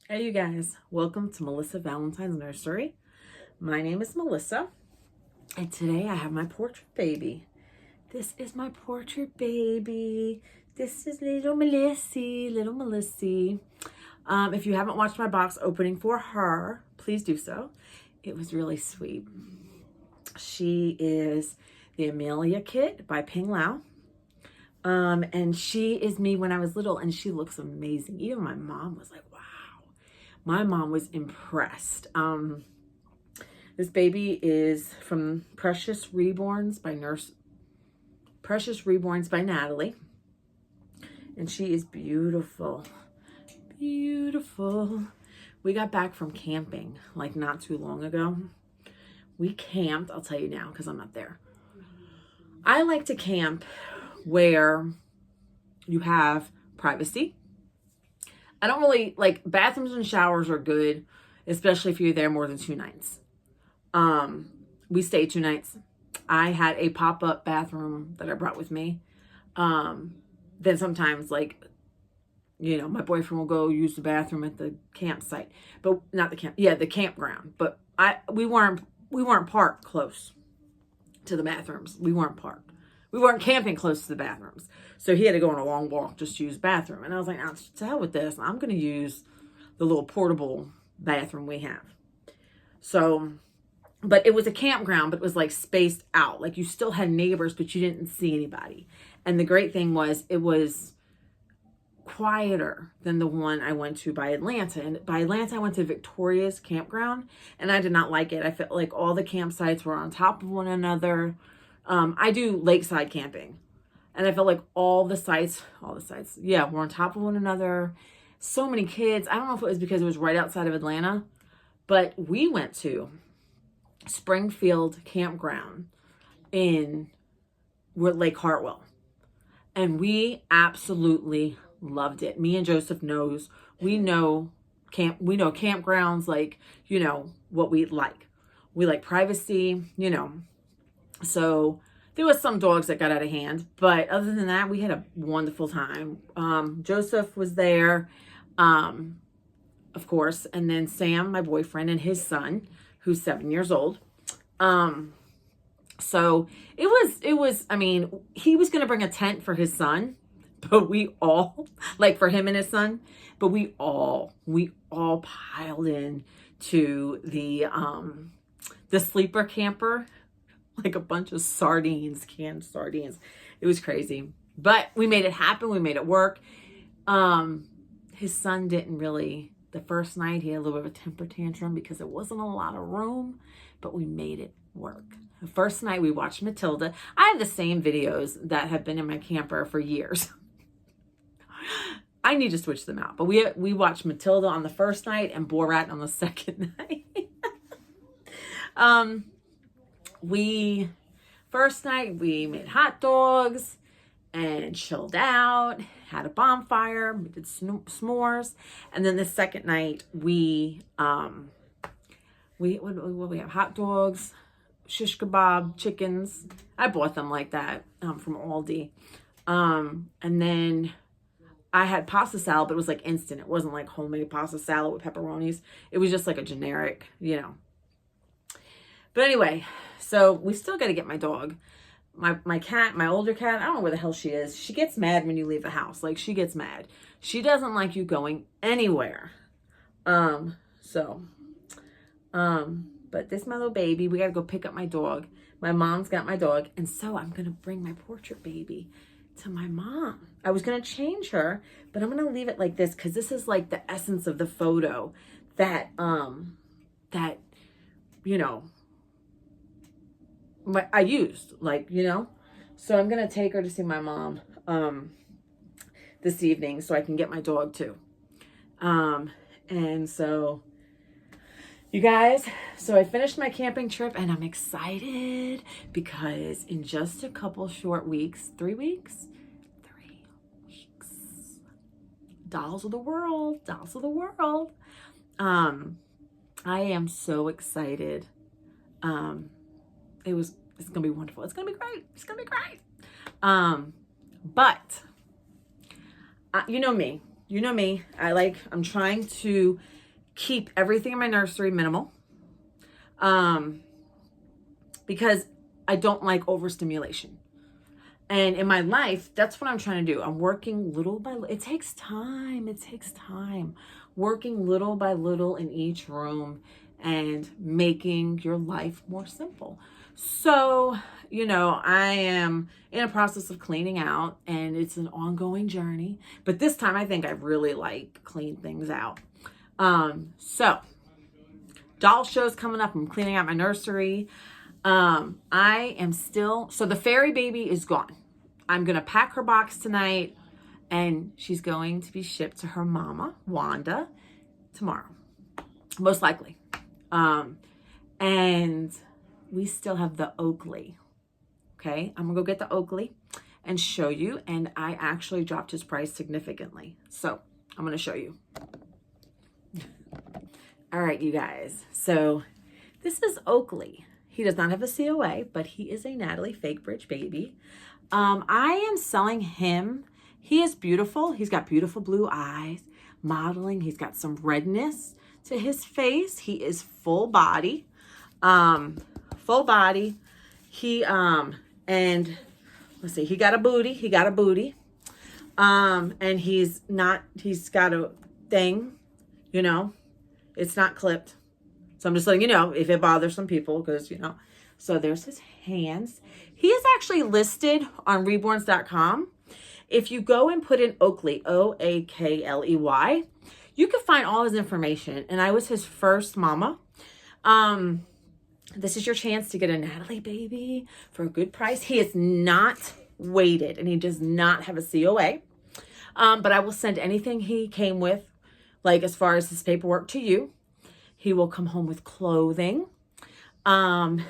Hey you guys, welcome to Melissa Valentine's Nursery. My name is Melissa, and today I have my portrait baby. This is my portrait baby. This is little Melissy, little Melissy. If you haven't watched my box opening for her, please do so. It was really sweet. She is the Amelia kit by Ping Lao. And she is me when I was little, and she looks amazing. Even my mom was like, wow. My mom was impressed. This baby is from Precious Reborns by Nathalie. And she is beautiful. Beautiful. We got back from camping like not too long ago. We camped, I'll tell you now because I'm not there. I like to camp where you have privacy. I don't really like bathrooms and showers are good, especially if you're there more than 2 nights. We stayed 2 nights. I had a pop-up bathroom that I brought with me. Then sometimes like, you know, my boyfriend will go use the bathroom at the campsite, but not the the campground. But we weren't parked close to the bathrooms. We weren't camping close to the bathrooms. So he had to go on a long walk just to use the bathroom. And I was like, oh, to hell with this. I'm going to use the little portable bathroom we have. So, but it was a campground, but it was like spaced out. Like you still had neighbors, but you didn't see anybody. And the great thing was it was quieter than the one I went to by Atlanta. And by Atlanta, I went to Victoria's campground, and I did not like it. I felt like all the campsites were on top of one another. I do lakeside camping, and I felt like all the sites, were on top of one another. So many kids. I don't know if it was because it was right outside of Atlanta, but we went to Springfield Campground in Lake Hartwell, and we absolutely loved it. Me and Joseph we know campgrounds, like, you know, what we like. We like privacy, you know. So there was some dogs that got out of hand, but other than that, we had a wonderful time. Joseph was there, of course, and then Sam, my boyfriend, and his son, who's 7 years old. So it was, I mean, he was going to bring a tent for his son, but we all, like for him and his son, but we all piled in to the sleeper camper, like a bunch of canned sardines. It was crazy, but we made it happen. We made it work. His son didn't really, the first night he had a little bit of a temper tantrum because there wasn't a lot of room, but we made it work. The first night we watched Matilda. I have the same videos that have been in my camper for years. I need to switch them out, but we watched Matilda on the first night and Borat on the second night. First night we made hot dogs and chilled out, had a bonfire, we did s'mores, and then the second night we have hot dogs, shish kebab, chickens. I bought them like that from Aldi, and then I had pasta salad, but it was like instant. It wasn't like homemade pasta salad with pepperonis. It was just like a generic, you know. But anyway, so we still got to get my dog. My cat, my older cat, I don't know where the hell she is. She gets mad when you leave the house. Like, she gets mad. She doesn't like you going anywhere. But this is my little baby. We got to go pick up my dog. My mom's got my dog. And so I'm going to bring my portrait baby to my mom. I was going to change her, but I'm going to leave it like this because this is like the essence of the photo that, you know, I used, like, you know. So I'm going to take her to see my mom this evening so I can get my dog too. And so, you guys, so I finished my camping trip and I'm excited because in just a couple short weeks, 3 weeks, dolls of the world. I am so excited. It's gonna be wonderful. It's gonna be great. But you know me, you know me, I'm trying to keep everything in my nursery minimal. Because I don't like overstimulation. And in my life, that's what I'm trying to do. I'm working little by little. It takes time. It takes time. Working little by little in each room and making your life more simple. So, you know, I am in a process of cleaning out, and it's an ongoing journey. But this time I think I really clean things out. So doll show's coming up. I'm cleaning out my nursery. I am still, so the fairy baby is gone. I'm going to pack her box tonight, and she's going to be shipped to her mama, Wanda, tomorrow, most likely. And we still have the Oakley. Okay. I'm gonna go get the Oakley and show you. And I actually dropped his price significantly. So I'm going to show you. All right, you guys. So this is Oakley. He does not have a COA, but he is a Nathalie Fakenbridge baby. I am selling him. He is beautiful. He's got beautiful blue eyes, modeling. He's got some redness to his face. He is full body. Full body. He, and let's see, he got a booty. He got a booty. And he's got a thing, you know, it's not clipped. So I'm just letting you know if it bothers some people, because, you know, so there's his hands. He is actually listed on Reborns.com. If you go and put in Oakley, Oakley, you can find all his information. And I was his first mama. This is your chance to get a Nathalie baby for a good price. He is not weighted, and he does not have a COA. But I will send anything he came with, like as far as his paperwork, to you. He will come home with clothing. And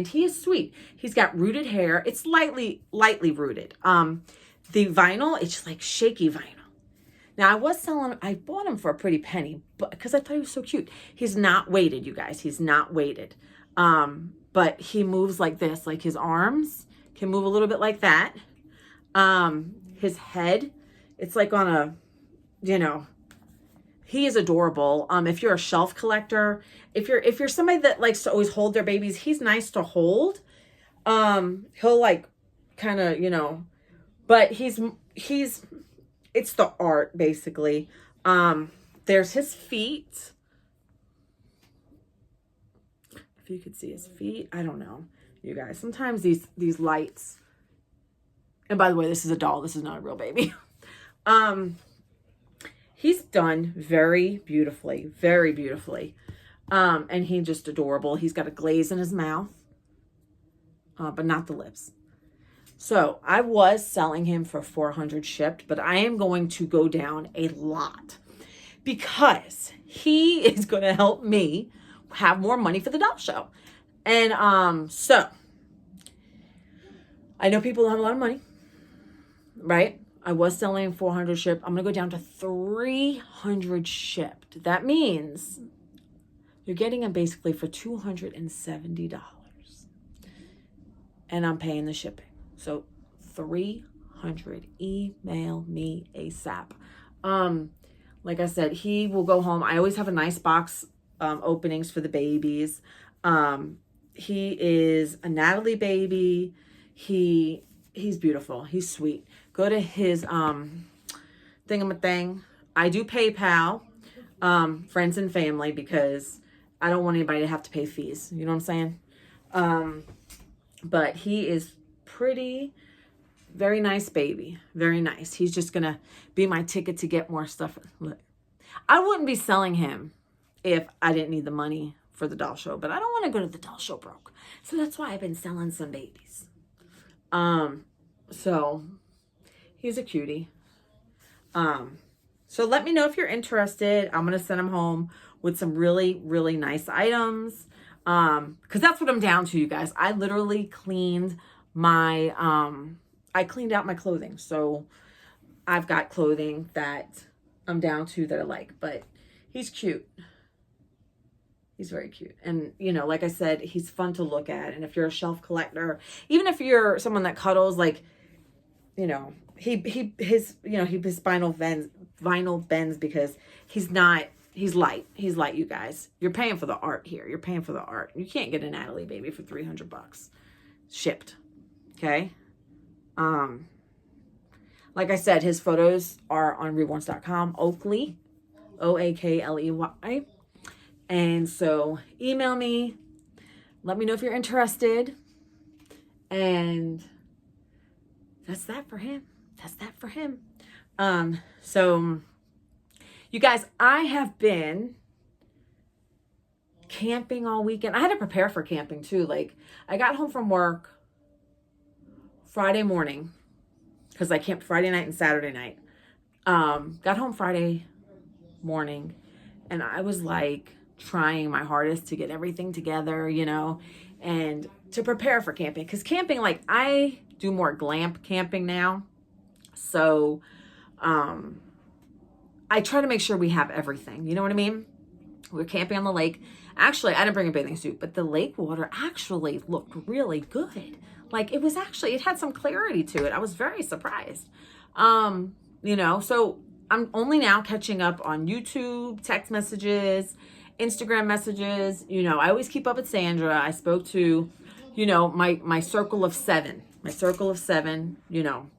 he is sweet. He's got rooted hair. It's lightly rooted. The vinyl, it's just like shaky vinyl. Now I bought him for a pretty penny, but because I thought he was so cute. He's not weighted, you guys. He's not weighted. But he moves like this, like his arms can move a little bit like that. His head, it's like on a, you know, he is adorable. If you're a shelf collector, if you're somebody that likes to always hold their babies, he's nice to hold. He'll like kind of, you know, but it's the art basically. There's his feet. If you could see his feet, I don't know, you guys. Sometimes these lights. And by the way, this is a doll. This is not a real baby. He's done very beautifully, very beautifully. And he's just adorable. He's got a glaze in his mouth, but not the lips. So I was selling him for $400 shipped, but I am going to go down a lot because he is going to help me have more money for the doll show. And so I know people don't have a lot of money, right? I was selling 400 shipped. I'm going to go down to 300 shipped. That means you're getting them basically for $270. And I'm paying the shipping. So 300. Email me ASAP. Like I said, he will go home. I always have a nice box openings for the babies. He is a Nathalie baby. He's beautiful. He's sweet. Go to his thingamathing. I do PayPal, friends and family, because I don't want anybody to have to pay fees. You know what I'm saying? But he is pretty, very nice baby. Very nice. He's just going to be my ticket to get more stuff. Look, I wouldn't be selling him if I didn't need the money for the doll show, but I don't want to go to the doll show broke. So that's why I've been selling some babies. So he's a cutie. So let me know if you're interested. I'm going to send him home with some really, really nice items. Cause that's what I'm down to, you guys. I literally cleaned my, I cleaned out my clothing. So I've got clothing that I'm down to that I like, but he's cute. He's very cute. And, you know, like I said, he's fun to look at. And if you're a shelf collector, even if you're someone that cuddles, like, you know, his vinyl bends because he's light. He's light, you guys. You're paying for the art here. You're paying for the art. You can't get a Nathalie baby for $300 shipped. Okay. Like I said, his photos are on Reborns.com. Oakley, Oakley. And so email me. Let me know if you're interested. And that's that for him. So you guys, I have been camping all weekend. I had to prepare for camping too. Like, I got home from work Friday morning because I camped Friday night and Saturday night. Got home Friday morning and I was like trying my hardest to get everything together, you know, and to prepare for camping. Because camping, like, I do more glamp camping now. So I try to make sure we have everything. You know what I mean? We're camping on the lake. Actually, I didn't bring a bathing suit, but the lake water actually looked really good. Like, it had some clarity to it. I was very surprised. You know, so I'm only now catching up on YouTube, text messages, Instagram messages. You know, I always keep up with Sandra. I spoke to, you know, my circle of 7. My circle of 7, you know,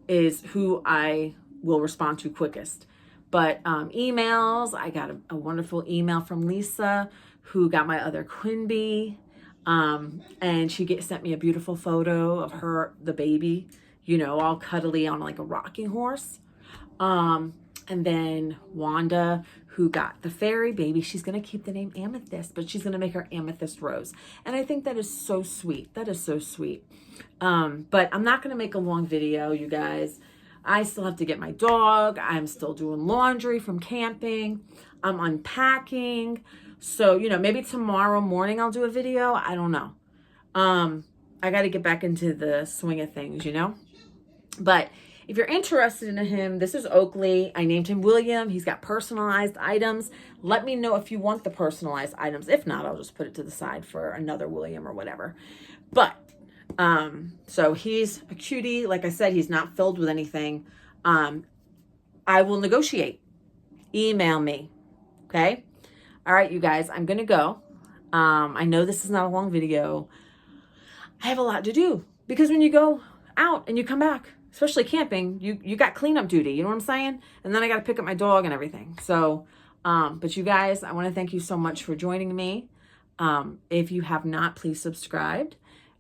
is who I will respond to quickest. But emails, I got a wonderful email from Lisa, who got my other Quinby. And she sent me a beautiful photo of the baby, you know, all cuddly on like a rocking horse. And then Wanda, who got the fairy baby, she's going to keep the name Amethyst, but she's going to make her Amethyst Rose. And I think that is so sweet. That is so sweet. But I'm not going to make a long video, you guys. I still have to get my dog. I'm still doing laundry from camping. I'm unpacking. So, you know, maybe tomorrow morning I'll do a video. I don't know. I got to get back into the swing of things, you know. But if you're interested in him, this is Oakley. I named him William. He's got personalized items. Let me know if you want the personalized items. If not, I'll just put it to the side for another William or whatever. But so he's a cutie. Like I said, he's not filled with anything. I will negotiate. Email me. Okay. All right, you guys, I'm going to go. I know this is not a long video. I have a lot to do because when you go out and you come back, especially camping, you got cleanup duty. You know what I'm saying? And then I got to pick up my dog and everything. So, but you guys, I want to thank you so much for joining me. If you have not, please subscribe.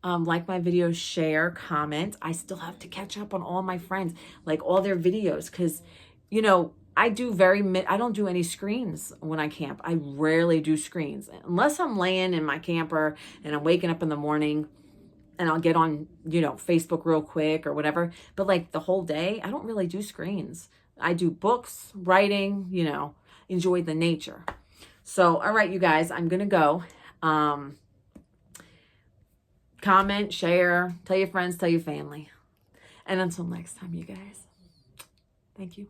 Like my videos, share, comment. I still have to catch up on all my friends, like all their videos. Cause you know, I don't do any screens when I camp. I rarely do screens unless I'm laying in my camper and I'm waking up in the morning and I'll get on, you know, Facebook real quick or whatever. But like the whole day, I don't really do screens. I do books, writing, you know, enjoy the nature. So, all right, you guys, I'm going to go. Comment, share, tell your friends, tell your family. And until next time, you guys, thank you.